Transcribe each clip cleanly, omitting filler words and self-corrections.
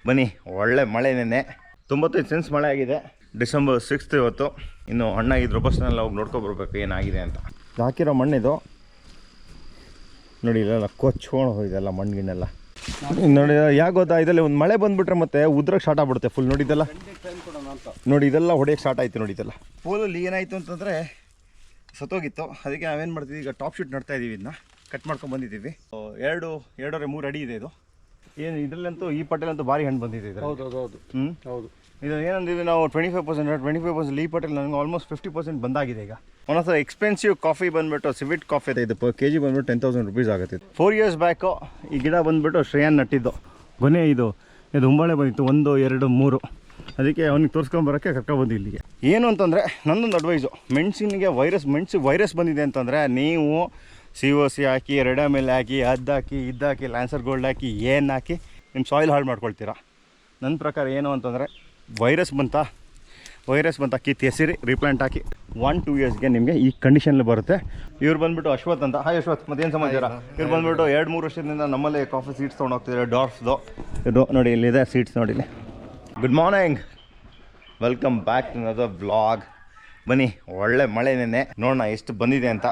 ಬನ್ನಿ, ಒಳ್ಳೆ ಮಳೆ ನೆನ್ನೆ 95 ಸೆನ್ಸ್ ಮಳೆ ಆಗಿದೆ. ಡಿಸೆಂಬರ್ 6 ಇವತ್ತು. ಇನ್ನು ಅಣ್ಣ ಇದ್ರ ಬಸ್ನೆಲ್ಲ ಹೋಗಿ ನೋಡ್ಕೊಬರ್ಬೇಕು ಏನಾಗಿದೆ ಅಂತ. ಹಾಕಿರೋ ಮಣ್ಣಿದು ನೋಡಿ, ಇಲ್ಲೆಲ್ಲ ಕೊಚ್ಕೊಂಡು ಹೋಗಿದೆಲ್ಲ ಮಣ್ಣಿನೆಲ್ಲ ನೋಡಿ. ಯಾಕೆ ಗೊತ್ತಾ, ಇದರಲ್ಲಿ ಒಂದು ಮಳೆ ಬಂದುಬಿಟ್ರೆ ಮತ್ತೆ ಉದ್ರಕ್ಕೆ ಸ್ಟಾರ್ಟ್ ಆಗ್ಬಿಡುತ್ತೆ ಫುಲ್. ನೋಡಿದ್ದೆಲ್ಲ ನೋಡಿ, ಇದೆಲ್ಲ ಹೊಡೆಯೋಕ್ಕೆ ಸ್ಟಾರ್ಟ್ ಆಯಿತು. ನೋಡಿದ್ದೆಲ್ಲ ಪೋಲಲ್ಲಿ ಏನಾಯಿತು ಅಂತಂದರೆ ಸತ್ತೋಗಿತ್ತು. ಅದಕ್ಕೆ ನಾವೇನು ಮಾಡ್ತೀವಿ, ಈಗ ಟಾಪ್ ಶೂಟ್ ನಡ್ತಾ ಇದ್ದೀವಿ. ಇದನ್ನ ಕಟ್ ಮಾಡ್ಕೊಂಡು ಬಂದಿದ್ದೀವಿ. 2.5-3 ಅಡಿ ಇದೆ ಇದು. ಏನು ಇದರಲ್ಲಂತೂ ಈ ಪಟ್ಟೆಲಂತೂ ಭಾರಿ ಹಣ್ಣು ಬಂದಿದೆ ಇದು. ಹೌದು. ಹೌದು. ಇದು ಏನಂದಿದ್ವಿ ನಾವು 25% ಈ ಪಟ್ಟೆಲ್ ನನಗೆ ಆಲ್ಮೋಸ್ಟ್ 50% ಬಂದಾಗಿದೆ ಈಗ. ಒಂದೊಂದು ಎಕ್ಸ್ಪೆನ್ಸಿವ್ ಕಾಫಿ ಬಂದುಬಿಟ್ಟು ಸಿವಿಟ್ ಕಾಫಿ ಇದೆ. ಇದು per kg ಬಂದುಬಿಟ್ಟು 10,000 rupees ಆಗುತ್ತೆ. 4 years ಬ್ಯಾಕು ಈ ಗಿಡ ಬಂದುಬಿಟ್ಟು ಶ್ರೇಯನ್ ನಟ್ಟಿದ್ದು. ಗೊನೆ ಇದು ಉಂಬಾಳೆ ಬಂದಿತ್ತು 1, 2, 3. ಅದಕ್ಕೆ ಅವ್ನಿಗೆ ತೋರಿಸ್ಕೊಂಬರೋಕ್ಕೆ ಕರ್ಕೊಬಂದು ಇಲ್ಲಿಗೆ. ಏನು ಅಂತಂದರೆ ನನ್ನೊಂದು ಅಡ್ವೈಸು, ಮೆಣಸಿನಿಗೆ ವೈರಸ್ ಬಂದಿದೆ ಅಂತಂದರೆ ನೀವು COC ಹಾಕಿ, ರೆಡಾಮಿಲ್ ಹಾಕಿ, ಅದ್ದಾಕಿ, ಇದ್ದಾಕಿ, ಲ್ಯಾನ್ಸರ್ ಗೋಲ್ಡ್ ಹಾಕಿ, ಏನು ಹಾಕಿ ನಿಮ್ಮ ಸಾಯಿಲ್ ಹಾಳು ಮಾಡ್ಕೊಳ್ತೀರಾ. ನನ್ನ ಪ್ರಕಾರ ಏನು ಅಂತಂದರೆ ವೈರಸ್ ಬಂತ ಕಿತ್ತು ಎಸಿರಿ ರೀಪ್ಲಾಂಟ್ ಹಾಕಿ 1-2 yearsಗೆ ನಿಮಗೆ ಈ ಕಂಡೀಷನಲ್ಲಿ ಬರುತ್ತೆ. ಇವ್ರು ಬಂದುಬಿಟ್ಟು ಅಶ್ವಥ್ ಅಂತ. ಹಾಯ್ ಅಶ್ವಥ್, ಮತ್ತೇನು ಸಮಾಚಾರ? ಇವ್ರು ಬಂದುಬಿಟ್ಟು 2-3 ವರ್ಷದಿಂದ ನಮ್ಮಲ್ಲೇ ಕಾಫಿ ಸೀಡ್ಸ್ ತೊಗೊಂಡು ಹೋಗ್ತಿದ್ದಾರೆ. ಡಾರ್ಫ್ದು ಇದು ನೋಡಿ, ಇಲ್ಲಿದೆ ಸೀಡ್ಸ್ ನೋಡಿ ಇಲ್ಲಿ. Good morning, welcome back to another vlog. ಬನ್ನಿ, ಒಳ್ಳೆ ಮಳೆ ನೆನ್ನೆ, ನೋಡೋಣ ಎಷ್ಟು ಬಂದಿದೆ ಅಂತ.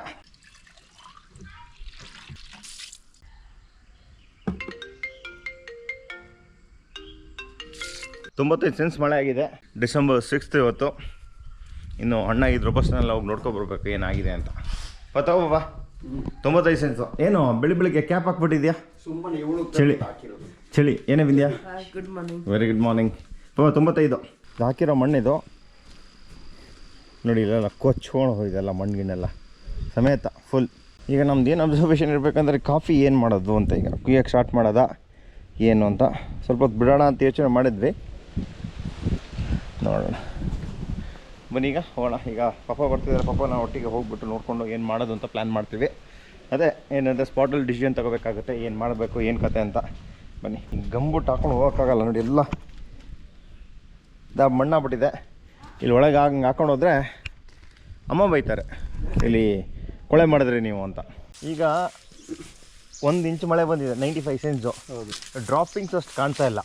$95 ಸೆನ್ಸ್ ಮಳೆ ಆಗಿದೆ. ಡಿಸೆಂಬರ್ 6 ಇವತ್ತು. ಇನ್ನು ಅಣ್ಣ ಇದ್ರ ಬಸ್ನೆಲ್ಲ ಹೋಗಿ ನೋಡ್ಕೊಬರ್ಬೇಕು ಏನಾಗಿದೆ ಅಂತ. ಬಾ 95 ಸೆನ್ಸು. ಏನು ಬೆಳಿಗ್ಗೆ ಕ್ಯಾಪ್ ಹಾಕ್ಬಿಟ್ಟಿದ್ಯಾ? ಚಳಿ ಏನೇ Bindya? Good morning. Very good morning. 95 ಹಾಕಿರೋ ಮಣ್ಣಿದು ನೋಡಿ, ಇಲ್ಲೆಲ್ಲ ಕೊಚ್ಕೊಂಡು ಹೋಗಿದೆಲ್ಲ ಮಣ್ಣಿನೆಲ್ಲ ಸಮೇತ ಫುಲ್. ಈಗ ನಮ್ದು ಏನು ಅಬ್ಸರ್ವೇಷನ್ ಇರಬೇಕಂದ್ರೆ ಕಾಫಿ ಏನು ಮಾಡೋದು ಅಂತ. ಈಗ ಕುಯ್ಯೋಕ್ಕೆ ಸ್ಟಾರ್ಟ್ ಮಾಡೋದಾ ಏನು ಅಂತ ಸ್ವಲ್ಪ ಹೊತ್ತು ಬಿಡೋಣ ಅಂತ ಯೋಚನೆ ಮಾಡಿದ್ವಿ. ನೋಡೋಣ ಬನ್ನಿ, ಈಗ ಹೋಗೋಣ. ಈಗ ಪಾಪ ಬರ್ತಿದ್ದಾರೆ, ಪಾಪ ನಾವು ಒಟ್ಟಿಗೆ ಹೋಗ್ಬಿಟ್ಟು ನೋಡಿಕೊಂಡು ಏನು ಮಾಡೋದು ಅಂತ ಪ್ಲ್ಯಾನ್ ಮಾಡ್ತೀವಿ. ಅದೇ ಏನಂದರೆ ಸ್ಪಾಟಲ್ಲಿ ಡಿಸಿಷನ್ ತೊಗೋಬೇಕಾಗುತ್ತೆ, ಏನು ಮಾಡಬೇಕು ಏನು ಕತೆ ಅಂತ. ಬನ್ನಿ, ಗಂಬುಟ್ಟು ಹಾಕೊಂಡು ಹೋಗೋಕ್ಕಾಗಲ್ಲ ನೋಡಿ, ಎಲ್ಲ ಮಣ್ಣಾಗ್ಬಿಟ್ಟಿದೆ. ಇಲ್ಲಿ ಒಳಗೆ ಹಂಗೆ ಹಾಕೊಂಡು ಹೋದರೆ ಅಮ್ಮ ಬೈತಾರೆ, ಇಲ್ಲಿ ಕೊಳೆ ಮಾಡಿದ್ರಿ ನೀವು ಅಂತ. ಈಗ 1 ಇಂಚ್ ಮಳೆ ಬಂದಿದೆ, 95 ಸೆನ್ಸು. ಹೌದು. ಡ್ರಾಪಿಂಗ್ಸ್ ಅಷ್ಟು ಕಾಣ್ತಾ ಇಲ್ಲ.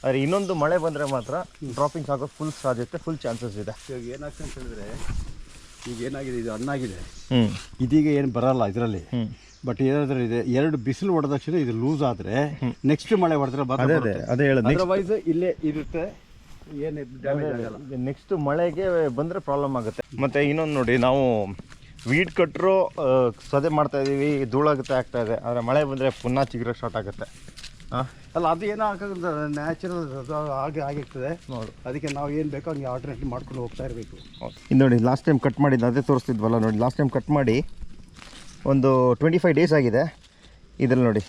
ಆದರೆ ಇನ್ನೊಂದು ಮಳೆ ಬಂದರೆ ಮಾತ್ರ ಡ್ರಾಪಿಂಗ್ಸ್ ಆಗೋದು ಫುಲ್ ಸಾಧ್ಯತೆ, ಫುಲ್ ಚಾನ್ಸಸ್ ಇದೆ. ಇವಾಗ ಏನಾಗ್ತದೆ ಅಂತ ಹೇಳಿದ್ರೆ, ಈಗ ಏನಾಗಿದೆ, ಇದು ಹಣ್ಣಾಗಿದೆ. ಇದೀಗ ಏನು ಬರಲ್ಲ ಇದರಲ್ಲಿ. ಬಟ್ ಏನಾದರೂ ಇದೆ, 2 ಬಿಸಿಲು ಹೊಡೆದ ತಕ್ಷಣ ಇದು ಲೂಸ್ ಆದರೆ ನೆಕ್ಸ್ಟ್ ಮಳೆ ಹೊಡೆದ್ರೆ ಅದೇ ಹೇಳೋದು. ಅದರ್ವೈಸ್ ಇಲ್ಲೇ ಇರುತ್ತೆ, ಏನು ಡ್ಯಾಮೇಜ್ ಆಗಲ್ಲ. ನೆಕ್ಸ್ಟ್ ಮಳೆಗೆ ಬಂದರೆ ಪ್ರಾಬ್ಲಮ್ ಆಗುತ್ತೆ. ಮತ್ತು ಇನ್ನೊಂದು ನೋಡಿ, ನಾವು ವೀಡ್ ಕಟ್ಟರು ಸದೆ ಮಾಡ್ತಾಯಿದ್ದೀವಿ, ಧೂಳಾಗುತ್ತೆ ಆಗ್ತಾಯಿದೆ. ಆದರೆ ಮಳೆ ಬಂದರೆ ಪುನಃ ಚಿಗುರ ಸ್ಟಾರ್ಟ್ ಆಗುತ್ತೆ. ಅಲ್ಲ, ಅದು ಏನೋ ನ್ಯಾಚುರಲ್ ಆಗಿರ್ತದೆ ನೋಡಿ. ಅದಕ್ಕೆ ನಾವು ಏನು ಬೇಕೋ ಹಂಗೆ ಆಲ್ಟರ್ನೇಟಿವ್ ಮಾಡ್ಕೊಂಡು ಹೋಗ್ತಾ ಇರಬೇಕು. ಇದು ನೋಡಿ, ಲಾಸ್ಟ್ ಟೈಮ್ ಕಟ್ ಮಾಡಿದ್ದು ಅದೇ ತೋರಿಸ್ತಿದ್ವಲ್ಲ ನೋಡಿ. ಲಾಸ್ಟ್ ಟೈಮ್ ಕಟ್ ಮಾಡಿ ಒಂದು 25 days ಆಗಿದೆ. ಇದ್ರಲ್ಲಿ ನೋಡಿ,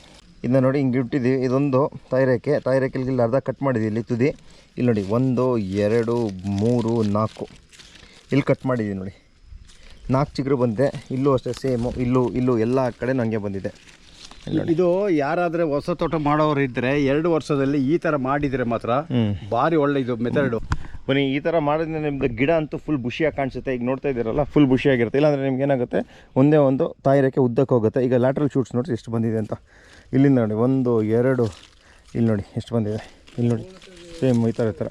ಇದನ್ನ ನೋಡಿ ಹಿಂಗೆ ಇಟ್ಟಿದ್ದೀವಿ. ಇದೊಂದು ತಾಯಿರೇಖೆಗೆ ಇಲ್ಲಿ ಅರ್ಧ ಕಟ್ ಮಾಡಿದ್ದೀವಿ. ಇಲ್ಲಿ ತುದಿ ಇಲ್ಲಿ ನೋಡಿ, 1, 2, 3, 4 ಇಲ್ಲಿ ಕಟ್ ಮಾಡಿದ್ದೀವಿ ನೋಡಿ. 4 ಚಿಗುರು ಬಂದಿದೆ. ಇಲ್ಲೂ ಅಷ್ಟೇ ಸೇಮು, ಇಲ್ಲೂ ಎಲ್ಲ ಕಡೆ ನನಗೆ ಬಂದಿದೆ. ಇದು ಯಾರಾದರೆ ಹೊಸ ತೋಟ ಮಾಡೋರು ಇದ್ದರೆ 2 ವರ್ಷದಲ್ಲಿ ಈ ಥರ ಮಾಡಿದರೆ ಮಾತ್ರ ಭಾರಿ ಒಳ್ಳೆ ಇದು ಮೆಥಡು. ಬನ್ನಿ, ಈ ಥರ ಮಾಡಿದ್ರೆ ನಿಮ್ಮದು ಗಿಡ ಅಂತೂ ಫುಲ್ ಬುಷಿಯಾಗಿ ಕಾಣಿಸುತ್ತೆ. ಈಗ ನೋಡ್ತಾ ಇದ್ದೀರಲ್ಲ, ಫುಲ್ ಬುಷಿಯಾಗಿರುತ್ತೆ. ಇಲ್ಲಾಂದರೆ ನಿಮ್ಗೆ ಏನಾಗುತ್ತೆ, ಒಂದೇ ಒಂದು ತಾಯಿರೇಖೆ ಉದ್ದಕ್ಕೆ ಹೋಗುತ್ತೆ. ಈಗ ಲ್ಯಾಟ್ರಲ್ ಶೂಟ್ಸ್ ನೋಡಿ ಎಷ್ಟು ಬಂದಿದೆ ಅಂತ. ಇಲ್ಲಿಂದ ನೋಡಿ 1, 2 ಇಲ್ಲಿ ನೋಡಿ ಎಷ್ಟು ಬಂದಿದೆ. ಇಲ್ಲಿ ನೋಡಿ ಸೇಮ್ ಈ ಥರ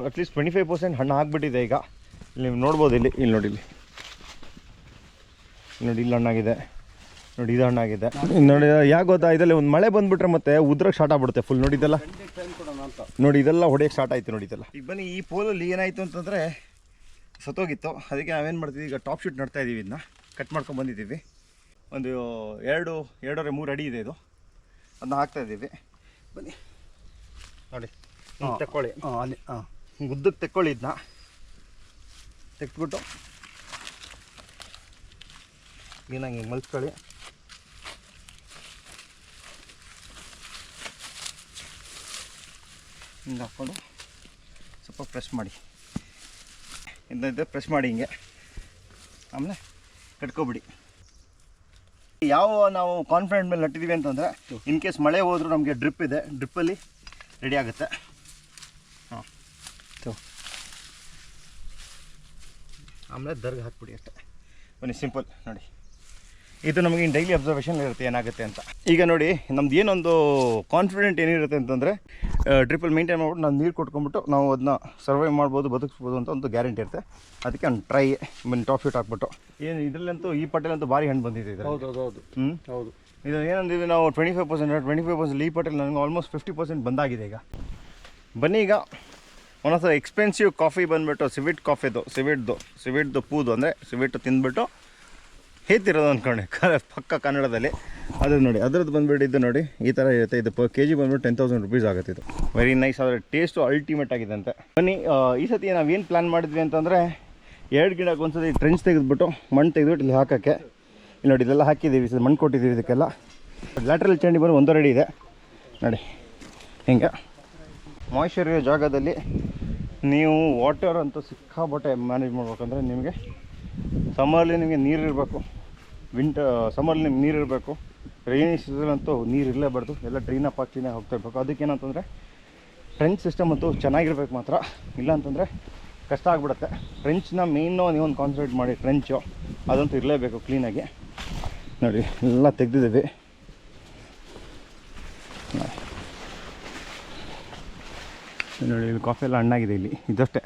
ಅಟ್ಲೀಸ್ಟ್ 25% ಹಣ್ಣು ಆಗಿಬಿಟ್ಟಿದೆ. ಈಗ ಇಲ್ಲಿ ನೀವು ನೋಡ್ಬೋದು, ಇಲ್ಲಿ ನೋಡಿ, ಇಲ್ಲಿ ಹಣ್ಣಾಗಿದೆ ನೋಡಿ, ಇದು ಹಣ್ಣಾಗಿದೆ ನೋಡಿ. ಯಾಕೆ ಗೊತ್ತಾ, ಇದರಲ್ಲಿ ಒಂದು ಮಳೆ ಬಂದುಬಿಟ್ರೆ ಮತ್ತೆ ಉದ್ರಕ್ಕೆ ಸ್ಟಾರ್ಟ್ ಆಗ್ಬಿಡುತ್ತೆ ಫುಲ್. ನೋಡಿದ್ದೆಲ್ಲ ನೋಡಿ, ಇದೆಲ್ಲ ಹೊಡೆಯೋಕ್ಕೆ ಸ್ಟಾರ್ಟ್ ಆಯಿತು ನೋಡಿದ್ದೆಲ್ಲ. ಈಗ ಬನ್ನಿ, ಈ ಪೋಲಲ್ಲಿ ಏನಾಯಿತು ಅಂತಂದರೆ ಸತ್ತೋಗಿತ್ತು. ಅದಕ್ಕೆ ನಾವೇನು ಮಾಡ್ತೀವಿ, ಈಗ ಟಾಪ್ ಶೂಟ್ ನಡ್ತಾ ಇದ್ದೀವಿ. ಇದನ್ನ ಕಟ್ ಮಾಡ್ಕೊಂಡು ಬಂದಿದ್ದೀವಿ. ಒಂದು 2-3 ಅಡಿ ಇದೆ ಇದು. ಅದನ್ನ ಹಾಕ್ತಾಯಿದ್ದೀವಿ. ಬನ್ನಿ ನೋಡಿ, ತೆಕ್ಕೊಳ್ಳಿ, ಉದ್ದಕ್ಕೆ ತೆಕ್ಕೊಳ್ಳಿ. ಇದನ್ನ ತೆಗೆದ್ಬಿಟ್ಟು ಕ್ಲೀನಾಗಿ ಹಿಂಗೆ ಮಲ್ಸ್ಕೊಳ್ಳಿ. ಹಿಂಗೆ ಹಾಕ್ಕೊಂಡು ಸ್ವಲ್ಪ ಪ್ರೆಸ್ ಮಾಡಿ, ಇಂದ ಪ್ರೆಸ್ ಮಾಡಿ ಹಿಂಗೆ. ಆಮೇಲೆ ಕಟ್ಕೊಬಿಡಿ. ಯಾವ ನಾವು ಕಾನ್ಫಿಡೆಂಟ್ ಮೇಲೆ ನಟ್ಟಿದ್ದೀವಿ ಅಂತಂದರೆ, ಇನ್ ಕೇಸ್ ಮಳೆ ಹೋದರೂ ನಮಗೆ ಡ್ರಿಪ್ ಇದೆ, ಡ್ರಿಪ್ಪಲ್ಲಿ ರೆಡಿ ಆಗುತ್ತೆ. ಆಮೇಲೆ ದರ್ಗ ಹಾಕ್ಬಿಡಿ ಅಷ್ಟೇ. ಬನ್ನಿ, ಸಿಂಪಲ್ ನೋಡಿ. ಇದು ನಮಗೆ ಡೈಲಿ ಅಬ್ಸರ್ವೇಷನ್ ಇರುತ್ತೆ ಏನಾಗುತ್ತೆ ಅಂತ. ಈಗ ನೋಡಿ ನಮ್ದು ಏನೊಂದು ಕಾನ್ಫಿಡೆಂಟ್ ಏನಿರುತ್ತೆ ಅಂತಂದರೆ ಡ್ರಿಪ್ಪಲ್ಲಿ ಮೇಂಟೈನ್ ಮಾಡ್ಬಿಟ್ಟು ನಾವು ನೀರು ಕೊಟ್ಕೊಂಡ್ಬಿಟ್ಟು ನಾವು ಅದನ್ನ ಸರ್ವೈವ್ ಮಾಡ್ಬೋದು, ಬದುಕಿಸ್ಬೋದು ಅಂತ ಒಂದು ಗ್ಯಾರಂಟಿ ಇರುತ್ತೆ. ಅದಕ್ಕೆ ಒಂದು ಟ್ರೈ ಟಾಪ್ ಶೂಟ್ ಹಾಕ್ಬಿಟ್ಟು ಏನು ಇದರಲ್ಲಂತೂ ಈ ಪಟೇಲಂತೂ ಭಾರಿ ಹಣ್ಣು ಬಂದಿದೆ ಇದು. ಹೌದು ಹೌದು. ಇದು ಏನಂದಿವಿ ನಾವು 25% ಈ ಪಟೇಲ್ ನನಗೆ ಆಲ್ಮೋಸ್ಟ್ 50% ಬಂದಾಗಿದೆ ಈಗ. ಬನ್ನಿ ಈಗ ಒಂದೊಂದು ಎಕ್ಸ್ಪೆನ್ಸಿವ್ ಕಾಫಿ ಬಂದುಬಿಟ್ಟು ಸಿವಿಟ್ದು ಪೂದು ಅಂದರೆ ಸಿವಿಟ್ಟು ತಿಂದ್ಬಿಟ್ಟು ಹೇತಿರೋದು ಅಂದ್ಕೊಂಡೆ ಪಕ್ಕ ಕನ್ನಡದಲ್ಲಿ. ಅದು ನೋಡಿ ಅದ್ರದ್ದು ಬಂದುಬಿಟ್ಟು ಇದು ನೋಡಿ ಈ ಥರ ಇರುತ್ತೆ. ಇದು per kg ಬಂದುಬಿಟ್ಟು 10,000 rupees ಆಗುತ್ತೆ. ಇದು ವೆರಿ ನೈಸ್. ಆದರೆ ಟೇಸ್ಟು ಅಲ್ಟಿಮೇಟ್ ಆಗಿದೆ ಅಂತೆ. ಬನ್ನಿ ಈ ಸತಿ ನಾವೇನು ಪ್ಲ್ಯಾನ್ ಮಾಡಿದ್ವಿ ಅಂತಂದರೆ 2 ಗಿಡಕ್ಕೆ ಒಂದು ಸತಿ ಟ್ರೆಂಚ್ ತೆಗೆದುಬಿಟ್ಟು ಮಣ್ಣು ತೆಗೆದುಬಿಟ್ಟು ಇಲ್ಲಿ ಹಾಕೋಕ್ಕೆ. ಇಲ್ಲಿ ನೋಡಿ ಇದೆಲ್ಲ ಹಾಕಿದ್ದೀವಿ, ಮಣ್ಣು ಕೊಟ್ಟಿದ್ದೀವಿ ಇದಕ್ಕೆಲ್ಲ. ಲ್ಯಾಟ್ರಲ್ ಚಂಡಿ ಬಂದು 1 ಅಡಿ ಇದೆ ನೋಡಿ. ಹಿಂಗೆ ಮಾಯ್ಶ್ಚರ್ ಇರೋ ಜಾಗದಲ್ಲಿ ನೀವು ವಾಟರ್ ಅಂತೂ ಸಿಕ್ಕಾಬಟ್ಟೆ ಮ್ಯಾನೇಜ್ ಮಾಡ್ಬೇಕಂದ್ರೆ ನಿಮಗೆ ಸಮ್ಮರ್ಲಿ ನಿಮಗೆ ನೀರು ಇರಬೇಕು, ಸಮ್ಮರ್ಲಿ ನಿಮ್ಗೆ ನೀರು ಇರಬೇಕು. ರೈನಿ ಸೀಸನ್ ಅಂತೂ ನೀರು ಇರಲೇಬಾರ್ದು, ಎಲ್ಲ ಡ್ರೈನಪ್ ಆಗ್ತಿನೇ ಹೋಗ್ತಾ ಇರಬೇಕು. ಅದಕ್ಕೇನಂತಂದರೆ ಟ್ರೆಂಚ್ ಸಿಸ್ಟಮ್ ಅಂತೂ ಚೆನ್ನಾಗಿರ್ಬೇಕು ಮಾತ್ರ, ಇಲ್ಲ ಅಂತಂದರೆ ಕಷ್ಟ ಆಗಿಬಿಡುತ್ತೆ. ಟ್ರೆಂಚ್ನ ಮೇಯ್ನು ನೀವೊಂದು ಕಾನ್ಸಂಟ್ರೇಟ್ ಮಾಡಿ, ಟ್ರೆಂಚು ಅದಂತೂ ಇರಲೇಬೇಕು ಕ್ಲೀನಾಗಿ. ನೋಡಿ ಎಲ್ಲ ತೆಗೆದಿದ್ದೀವಿ. ನೋಡಿ ಇಲ್ಲಿ ಕಾಫಿ ಎಲ್ಲ ಹಣ್ಣಾಗಿದೆ ಇಲ್ಲಿ, ಇದಷ್ಟೇ.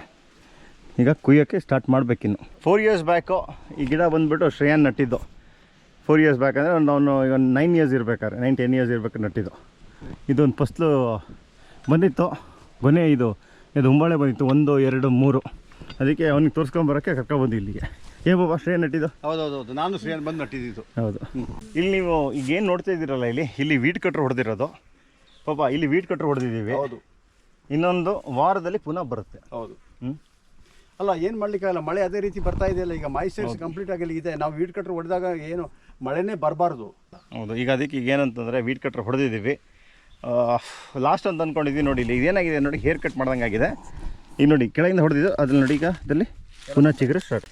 ಈಗ ಕುಯ್ಯೋಕ್ಕೆ ಸ್ಟಾರ್ಟ್ ಮಾಡಬೇಕಿನ್ನು. 4 years ಬ್ಯಾಕು ಈ ಗಿಡ ಬಂದುಬಿಟ್ಟು ಶ್ರೇಯನ್ ನಟ್ಟಿದ್ದು. 4 years ಬ್ಯಾಕ್ ಅಂದರೆ ಅವನು ಈಗ 9 years ಇರಬೇಕಾದ್ರೆ 9-10 years ಇರಬೇಕಾದ್ರೆ ನಟ್ಟಿದ್ದು. ಇದೊಂದು ಫಸ್ಲು ಬಂದಿತ್ತು, ಗೊನೆ ಇದು ಉಂಬಾಳೆ ಬಂದಿತ್ತು 1, 2, 3. ಅದಕ್ಕೆ ಅವ್ನಿಗೆ ತೋರಿಸ್ಕೊಂಬರೋಕ್ಕೆ ಕರ್ಕೊಬಂದು ಇಲ್ಲಿಗೆ. ಬಾಬಾ ಶ್ರೇಯನ್ ನಟ್ಟಿದ್ದು? ಹೌದೌದು, ನಾನು ಶ್ರೇಯನ್ ಬಂದು ನಟ್ಟಿದ್ದು. ಹೌದು. ಇಲ್ಲಿ ನೀವು ಈಗ ಏನು ನೋಡ್ತಾ ಇದ್ದೀರಲ್ಲ, ಇಲ್ಲಿ ವೀಡ್ ಕಟ್ರ್ ಹೊಡೆದಿರೋದು ಪಾಪ. ಇಲ್ಲಿ ವೀಡ್ ಕಟ್ರ್ ಹೊಡೆದಿದ್ದೀವಿ. ಹೌದು. ಇನ್ನೊಂದು ವಾರದಲ್ಲಿ ಪುನಃ ಬರುತ್ತೆ. ಹೌದು. ಅಲ್ಲ ಏನು ಮಾಡಲಿಕ್ಕಾಗಲ್ಲ, ಮಳೆ ಅದೇ ರೀತಿ ಬರ್ತಾ ಇದೆಯಲ್ಲ. ಈಗ ಮಾಯಿಶ್ಚರ್ಸ್ ಕಂಪ್ಲೀಟ್ ಆಗಿ ಇದೆ. ನಾವು ವೀಡ್ ಕಟ್ರ್ ಹೊಡೆದಾಗ ಏನು ಮಳೆನೇ ಬರಬಾರ್ದು. ಹೌದು. ಈಗ ಅದಕ್ಕೆ ಈಗ ಏನಂತಂದರೆ ವೀಡ್ ಕಟ್ರ್ ಹೊಡೆದಿದ್ದೀವಿ ಲಾಸ್ಟ್ ಅಂತ ಅಂದ್ಕೊಂಡಿದ್ದೀವಿ. ನೋಡಿ ಇಲ್ಲಿ ಇದೇನಾಗಿದೆ ನೋಡಿ, ಹೇರ್ ಕಟ್ ಮಾಡ್ದಂಗೆ ಆಗಿದೆ. ಈಗ ನೋಡಿ ಕೆಳಗಿಂದ ಹೊಡೆದಿದ್ದು ಅದ್ರಲ್ಲಿ ನೋಡಿ, ಈಗ ಅದರಲ್ಲಿ ಪುನಃ ಚಿಗುರು ಸ್ಟಾರ್ಟ್.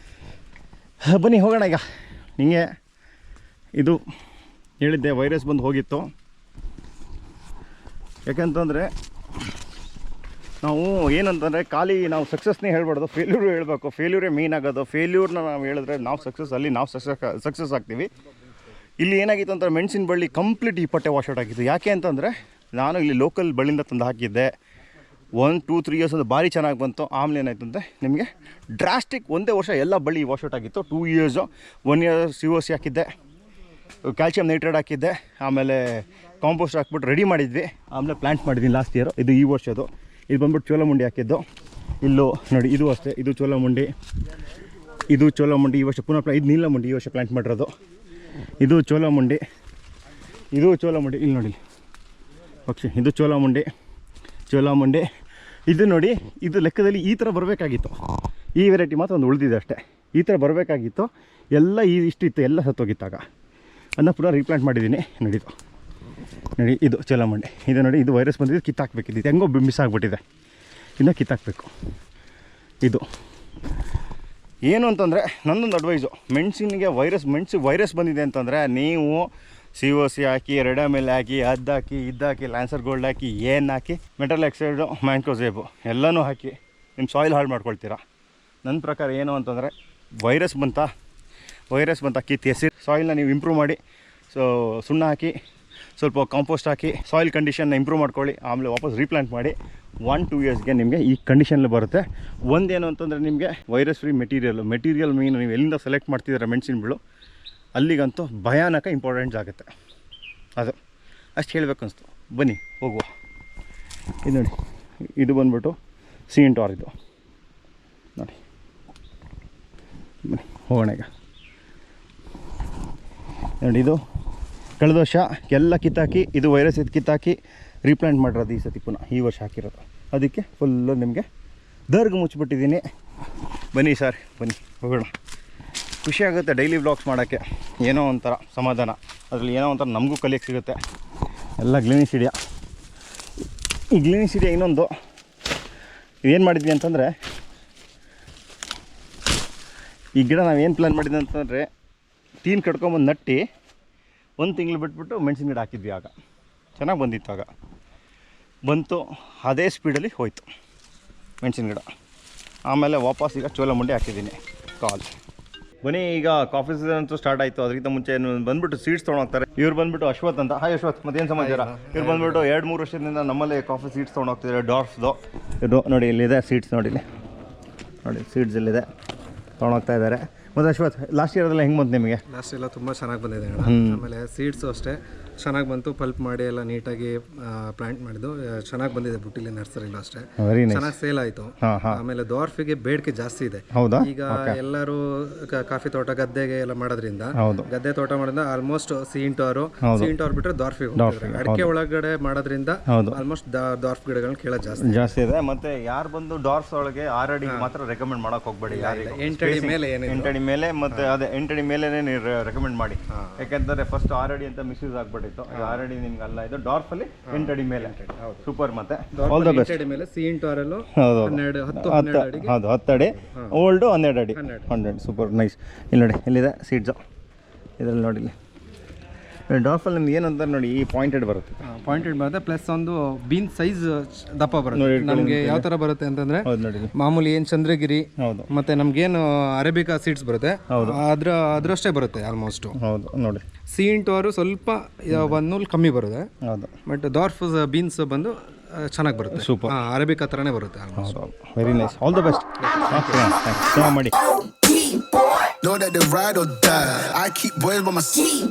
ಬನ್ನಿ ಹೋಗೋಣ. ಈಗ ನಿಮಗೆ ಇದು ಹೇಳಿದ್ದೆ ವೈರಸ್ ಬಂದು ಹೋಗಿತ್ತು. ಯಾಕೆಂತಂದರೆ ನಾವು ಏನಂತಂದರೆ ಖಾಲಿ ನಾವು ಸಕ್ಸಸ್ನೇ ಹೇಳ್ಬಾರ್ದು, ಫೇಲ್ಯೂರು ಹೇಳಬೇಕು. ಫೇಲ್ಯೂರೇ ಮೇನ್ ಆಗೋದು. ಫೇಲ್ಯೂರ್ನ ನಾವು ಹೇಳಿದ್ರೆ ನಾವು ಸಕ್ಸಸ್ ಆಗ್ತೀವಿ. ಇಲ್ಲಿ ಏನಾಗಿತ್ತು ಅಂತ ಮೆಣಸಿನ ಬಳ್ಳಿ ಕಂಪ್ಲೀಟ್ ಈ ಪಟ್ಟೆ ವಾಶ್ ಔಟ್ ಆಗಿತ್ತು. ಯಾಕೆ ಅಂತಂದರೆ ನಾನು ಇಲ್ಲಿ ಲೋಕಲ್ ಬಳ್ಳಿಯಿಂದ ತಂದು ಹಾಕಿದ್ದೆ. 1-2-3 years ಅದು ಭಾರಿ ಚೆನ್ನಾಗಿ ಬಂತು. ಆಮೇಲೆ ಏನಾಯ್ತು ಅಂದರೆ ನಿಮಗೆ ಡ್ರಾಸ್ಟಿಕ್ ಒಂದೇ ವರ್ಷ ಎಲ್ಲ ಬಳ್ಳಿ ವಾಶ್ ಔಟ್ ಆಗಿತ್ತು. 2 years 1 year COC ಹಾಕಿದ್ದೆ, ಕ್ಯಾಲ್ಸಿಯಂ ನೈಟ್ರೇಟ್ ಹಾಕಿದ್ದೆ, ಆಮೇಲೆ ಕಾಂಪೋಸ್ಟ್ ಹಾಕ್ಬಿಟ್ಟು ರೆಡಿ ಮಾಡಿದ್ವಿ. ಆಮೇಲೆ ಪ್ಲ್ಯಾಂಟ್ ಮಾಡಿದ್ದೀನಿ ಲಾಸ್ಟ್ ಇಯರು. ಇದು ಈ ವರ್ಷದ್ದು. ಇದು ಬಂದ್ಬಿಟ್ಟು ಚೋಲಮುಂಡಿ ಹಾಕಿದ್ದು. ಇಲ್ಲೂ ನೋಡಿ ಇದು ಅಷ್ಟೇ, ಇದು ಚೋಲಮುಂಡಿ, ಈ ವರ್ಷ ಪುನಃ ಇದು ನೀಲಮುಂಡಿ ಈ ವರ್ಷ ಪ್ಲ್ಯಾಂಟ್ ಮಾಡಿರೋದು. ಇದು ಚೋಲಮುಂಡಿ, ಇಲ್ಲಿ ನೋಡಿ ಪಕ್ಷಿ. ಇದು ಚೋಲಮುಂಡಿ. ಇದು ನೋಡಿ, ಇದು ಲೆಕ್ಕದಲ್ಲಿ ಈ ಥರ ಬರಬೇಕಾಗಿತ್ತು. ಈ ವೆರೈಟಿ ಮಾತ್ರ ಒಂದು ಉಳಿದಿದೆ ಅಷ್ಟೇ. ಈ ಥರ ಬರಬೇಕಾಗಿತ್ತು. ಎಲ್ಲ ಇಷ್ಟಿತ್ತು, ಎಲ್ಲ ಸತ್ತೋಗಿತ್ತಾಗ. ಅದನ್ನ ಪುನಃ ರೀಪ್ಲಾಂಟ್ ಮಾಡಿದ್ದೀನಿ. ನೋಡಿ ಇದು ಚೋಲಮುಂಡಿ. ಇದು ನೋಡಿ, ಇದು ವೈರಸ್ ಬಂದಿದ್ದು ಕಿತ್ತಾಕಬೇಕಿದ್ದು. ಹೆಂಗೋ ಮಿಸ್ ಆಗಿಬಿಟ್ಟಿದೆ, ಇನ್ನು ಕಿತ್ತಾಕಬೇಕು. ಇದು ಏನು ಅಂತಂದರೆ ನನ್ನೊಂದು ಅಡ್ವೈಸು, ಮೆಣಸಿನಿಗೆ ವೈರಸ್ ಬಂದಿದೆ ಅಂತಂದರೆ ನೀವು COC ಹಾಕಿ, ರೆಡಾಮೆಲ್ ಹಾಕಿ, ಇದ್ದಾಕಿ, ಲ್ಯಾನ್ಸರ್ ಗೋಲ್ಡ್ ಹಾಕಿ, ಹಾಕಿ, ಮೆಟಲ್ ಆಕ್ಸೈಡು, ಮ್ಯಾಂಕೋಸೇಬು ಎಲ್ಲನೂ ಹಾಕಿ ನಿಮ್ಮ ಸಾಯಿಲ್ ಹಾಳು ಮಾಡ್ಕೊಳ್ತೀರಾ. ನನ್ನ ಪ್ರಕಾರ ಏನು ಅಂತಂದರೆ ವೈರಸ್ ಬಂತ ಕಿತ್ತು ಎಸಿರ್ ಸಾಯಿಲ್ನ ನೀವು ಇಂಪ್ರೂವ್ ಮಾಡಿ, ಸುಣ್ಣ ಹಾಕಿ, ಸ್ವಲ್ಪ ಕಾಂಪೋಸ್ಟ್ ಹಾಕಿ, ಸಾಯಿಲ್ ಕಂಡೀಷನ್ನ ಇಂಪ್ರೂವ್ ಮಾಡ್ಕೊಳ್ಳಿ. ಆಮೇಲೆ ವಾಪಸ್ ರೀಪ್ಲಾಂಟ್ ಮಾಡಿ 1-2 yearsಗೆ ನಿಮಗೆ ಈ ಕಂಡೀಷನಲ್ಲಿ ಬರುತ್ತೆ. ಒಂದೇನು ಅಂತಂದರೆ ನಿಮಗೆ ವೈರಸ್ ಫ್ರೀ ಮೆಟೀರಿಯಲ್ ಮೀನು ನೀವು ಎಲ್ಲಿಂದ ಸೆಲೆಕ್ಟ್ ಮಾಡ್ತಿದ್ದೀರ ಮೆಣಸಿನ ಬೀಳು, ಅಲ್ಲಿಗಂತೂ ಭಯಾನಕ ಇಂಪಾರ್ಟೆಂಟ್ ಆಗುತ್ತೆ. ಅದು ಅಷ್ಟು ಹೇಳಬೇಕು ಅನಿಸ್ತು. ಬನ್ನಿ ಹೋಗುವ. ಇದು ನೋಡಿ, ಇದು ಬಂದ್ಬಿಟ್ಟು C/R ಇದು ನೋಡಿ. ಬನ್ನಿ ಹೋಗೋಣ ಈಗ. ನೋಡಿ ಇದು ಕಳೆದ ವರ್ಷ ಎಲ್ಲ ಕಿತ್ತಾಕಿ, ಇದು ವೈರಸ್ ಕಿತ್ತಾಕಿ ರೀಪ್ಲಾಂಟ್ ಮಾಡಿರೋದು ಈ ಸತಿ ಪುನಃ ಈ ವರ್ಷ ಹಾಕಿರೋದು. ಅದಕ್ಕೆ ಫುಲ್ಲು ನಿಮಗೆ ದರ್ಗ ಮುಚ್ಚಿಬಿಟ್ಟಿದ್ದೀನಿ. ಬನ್ನಿ ಸರ್, ಬನ್ನಿ ಹೋಗೋಣ. ಖುಷಿ ಆಗುತ್ತೆ ಡೈಲಿ ವ್ಲಾಗ್ಸ್ ಮಾಡೋಕ್ಕೆ, ಏನೋ ಒಂಥರ ಸಮಾಧಾನ. ಅದರಲ್ಲಿ ಏನೋ ಒಂಥರ ನಮಗೂ ಕಲಿಯೋಕ್ಕೆ ಸಿಗುತ್ತೆ. ಎಲ್ಲ ಗ್ಲಿನಿಸಿಡಿಯಾ. ಈ ಗ್ಲಿನಿಸಿಡಿಯಾ ಇನ್ನೊಂದು ಏನು ಮಾಡಿದ್ವಿ ಅಂತಂದರೆ, ಈ ಗಿಡ ನಾವು ಏನು ಪ್ಲ್ಯಾನ್ ಮಾಡಿದ್ವಿ ಅಂತಂದರೆ ತೀನ್ ಕಟ್ಕೊಂಬಂದು ನಟ್ಟು 1 ತಿಂಗಳು ಬಿಟ್ಬಿಟ್ಟು ಮೆಣಸಿನ ಗಿಡ ಹಾಕಿದ್ವಿ. ಆಗ ಚೆನ್ನಾಗಿ ಬಂದಿತ್ತು. ಆಗ ಬಂತು, ಅದೇ ಸ್ಪೀಡಲ್ಲಿ ಹೋಯ್ತು ಮೆಣಸಿನ ಗಿಡ. ಆಮೇಲೆ ವಾಪಸ್ ಈಗ ಚೋಲಮುಂಡಿ ಹಾಕಿದ್ದೀನಿ ಕಾಲ್. ಬನ್ನಿ ಈಗ ಕಾಫಿ ಸೀಸನ್ ಅಂತೂ ಸ್ಟಾರ್ಟ್ ಆಯಿತು. ಅದಕ್ಕಿಂತ ಮುಂಚೆ ಬಂದ್ಬಿಟ್ಟು ಸೀಡ್ಸ್ ತೊಗೊಂಡೋಗ್ತಾರೆ. ಇವ್ರು ಬಂದ್ಬಿಟ್ಟು ಅಶ್ವಥ್ ಅಂತ. ಹಾಯ್ ಅಶ್ವಥ್, ಮತ್ತೇನು ಸಮಾಚಾರ? ಇವ್ರು ಬಂದ್ಬಿಟ್ಟು 2-3 ವರ್ಷದಿಂದ ನಮ್ಮಲ್ಲಿ ಕಾಫಿ ಸೀಡ್ಸ್ ತೊಗೊಂಡೋಗ್ತಿದ್ದಾರೆ. ಡಾರ್ಫ್ದು ಇದು ನೋಡಿ, ಇಲ್ಲಿದೆ ಸೀಡ್ಸ್ ನೋಡಿ, ಇಲ್ಲಿ ನೋಡಿ ಸೀಡ್ಸ್ ಇಲ್ಲಿದೆ, ತೊಗೊಂಡೋಗ್ತಾ ಇದ್ದಾರೆ. ಮತ್ತು ಅಶ್ವಥ್, ಲಾಸ್ಟ್ ಇಯರ್ ಅದೆಲ್ಲ ಹೆಂಗೆ ಬಂತು ನಿಮಗೆ? ಲಾಸ್ಟ್ ಎಲ್ಲ ತುಂಬ ಚೆನ್ನಾಗಿ ಬಂದಿದೆ ಅಣ್ಣ. ಆಮೇಲೆ ಸೀಡ್ಸು ಅಷ್ಟೇ ಚೆನ್ನಾಗಿ ಬಂತು. ಪಲ್ಪ್ ಮಾಡಿ ಎಲ್ಲ ನೀಟಾಗಿ ಪ್ಲಾಂಟ್ ಮಾಡಿದ್ದು ಚೆನ್ನಾಗಿ ಬಂದಿದೆ. ಬುಟ್ಟಿಲಿ ನರ್ಸರಿಲೂ ಅಷ್ಟೇ ವೆರಿ ನೈಸ್. ಚೆನ್ನಾಗಿ ಸೇಲ್ ಆಯಿತು. ಆಮೇಲೆ ಡ್ವಾರ್ಫಿಗೆ ಬೇಡಿಕೆ ಜಾಸ್ತಿ ಇದೆ. ಹೌದಾ? ಈಗ ಎಲ್ಲರೂ ಕಾಫಿ ತೋಟ ಗದ್ದೆಗೆ ಎಲ್ಲ ಮಾಡೋದ್ರಿಂದ, ಗದ್ದೆ ತೋಟ ಮಾಡೋದ್ರಿಂದ ಆಲ್ಮೋಸ್ಟ್ C/R ಬಿಟ್ಟರೆ ಡ್ವಾರ್ಫಿಗೆ ಹೋಗ್ತಾರೆ. ಅಡಿಕೆ ಒಳಗಡೆ ಮಾಡೋದ್ರಿಂದ ಆಲ್ಮೋಸ್ಟ್ ಡ್ವಾರ್ಫ್ ಗಿಡಗಳನ್ನ ಕೇಳೋದು ಜಾಸ್ತಿ ಇದೆ. ಮತ್ತೆ ಯಾರು ಬಂದು ಡಾರ್ಫ್ಸ್ ಒಳಗೆ 6 ಅಡಿ ಮಾತ್ರ ರೆಕಮೆಂಡ್ ಮಾಡಕ್ ಹೋಗ್ಬೇಡಿ. 8 ಅಡಿ ಮೇಲೆ 8 ಅಡಿ ಮೇಲೆ ಮತ್ತೆ ಅದೇ 8 ಅಡಿ ಮೇಲೆ ರೆಕಮೆಂಡ್ ಮಾಡಿ. ಯಾಕೆಂದ್ರೆ ಫಸ್ಟ್ 6 ಅಡಿ ಅಂತ ಮಿಸ್ಯೂಸ್ ಆಗ್ಬಿಟ್ಟಿತ್ತು. 6 ಅಡಿ ನಿಮ್ಗೆ ಅಲ್ಲ, ಇದು ಡಾರ್ಫ್ ಅಲ್ಲಿ 8 ಅಡಿ ಮೇಲೆ ಸೂಪರ್. ಮತ್ತೆ ಆಲ್ ದ ಬೆಸ್ಟ್. 8 ಅಡಿ ಮೇಲೆ C/R ಅಲ್ಲೂ 10 ಅಡಿ, ಹೌದು 10 ಅಡಿ, ಓಲ್ಡು 12 ಅಡಿ, 100 ಸೂಪರ್ ನೈಸ್. ಇಲ್ಲಿ ನೋಡಿ, ಇಲ್ಲಿದೆ ಸೀಡ್ಸು, ಇದರಲ್ಲಿ ನೋಡಿ. ಇಲ್ಲಿ ಡಾರ್ಫಲ್ಲಿ ನಿಮ್ಗೆ ಏನಂತಾರೆ ನೋಡಿ, ಈ ಪಾಯಿಂಟೆಡ್ ಬರುತ್ತೆ, ಪಾಯಿಂಟೆಡ್ ಬರುತ್ತೆ. ಪ್ಲಸ್ ಒಂದು ಬೀನ್ ಸೈಜ್ ದಪ್ಪ ಬರುತ್ತೆ. ನಮಗೆ ಯಾವ ಥರ ಬರುತ್ತೆ ಅಂತಂದ್ರೆ, ಮಾಮೂಲಿ ಏನು ಚಂದ್ರಗಿರಿ ಮತ್ತೆ ನಮ್ಗೇನು ಅರೇಬಿಕಾ ಸೀಡ್ಸ್ ಬರುತ್ತೆ ಅದ್ರಷ್ಟೇ ಬರುತ್ತೆ ಆಲ್ಮೋಸ್ಟ್. ಹೌದು ನೋಡಿ, C/R ಸ್ವಲ್ಪ 1 ನೂಲ್ ಕಮ್ಮಿ ಬರುತ್ತೆ. ಹೌದು. ಬಟ್ ಡಾರ್ಫ್ ಬೀನ್ಸ್ ಬಂದು ಚೆನ್ನಾಗಿ ಬರುತ್ತೆ. ಸೂಪರ್ ಅರೇಬಿಕಾ ಥರನೇ ಬರುತ್ತೆ almost. Very nice, all the best. ಚೆನ್ನಾಗಿ ಮಾಡಿ. Know that they ride or die. I keep boys by my seat.